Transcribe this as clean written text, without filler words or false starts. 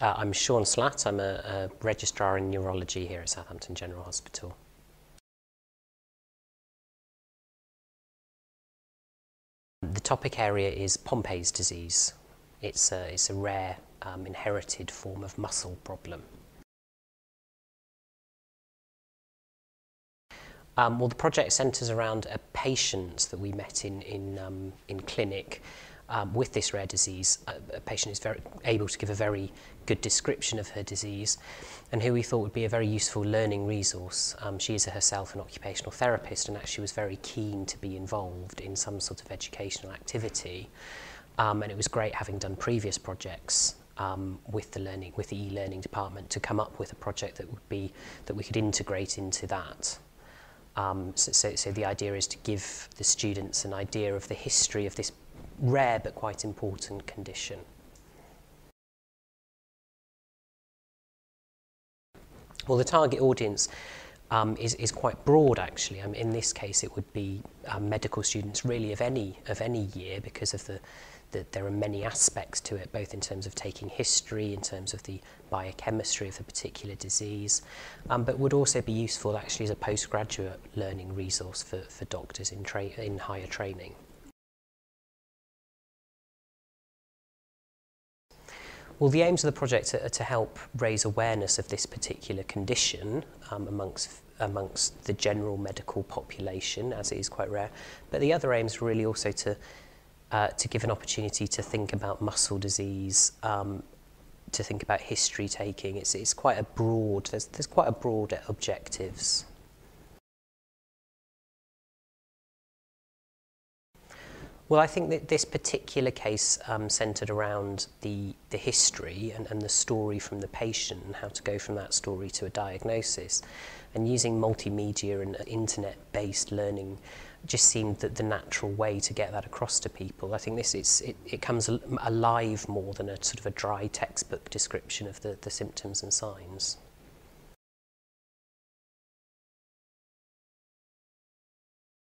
I'm Sean Slatt. I'm a registrar in neurology here at Southampton General Hospital. The topic area is Pompe's disease. It's a rare inherited form of muscle problem. Well, the project centres around a patient that we met in clinic with this rare disease. A patient is able to give a very good description of her disease, and who we thought would be a very useful learning resource. She is herself an occupational therapist, and actually was very keen to be involved in some sort of educational activity. And it was great, having done previous projects with the e-learning department, to come up with a project that we could integrate into that. So the idea is to give the students an idea of the history of this rare but quite important condition. Well, the target audience is quite broad, actually. In this case, it would be medical students really of any year, because of there are many aspects to it, both in terms of taking history, in terms of the biochemistry of the particular disease, but would also be useful actually as a postgraduate learning resource for doctors in higher training. Well, the aims of the project are to help raise awareness of this particular condition amongst the general medical population, as it is quite rare. But the other aims are really also to give an opportunity to think about muscle disease, to think about history taking. It's quite a broad. There's quite a broad objectives. Well, I think that this particular case centred around the history and the story from the patient, and how to go from that story to a diagnosis. And using multimedia and internet-based learning just seemed that the natural way to get that across to people. I think it comes alive more than a sort of a dry textbook description of the symptoms and signs.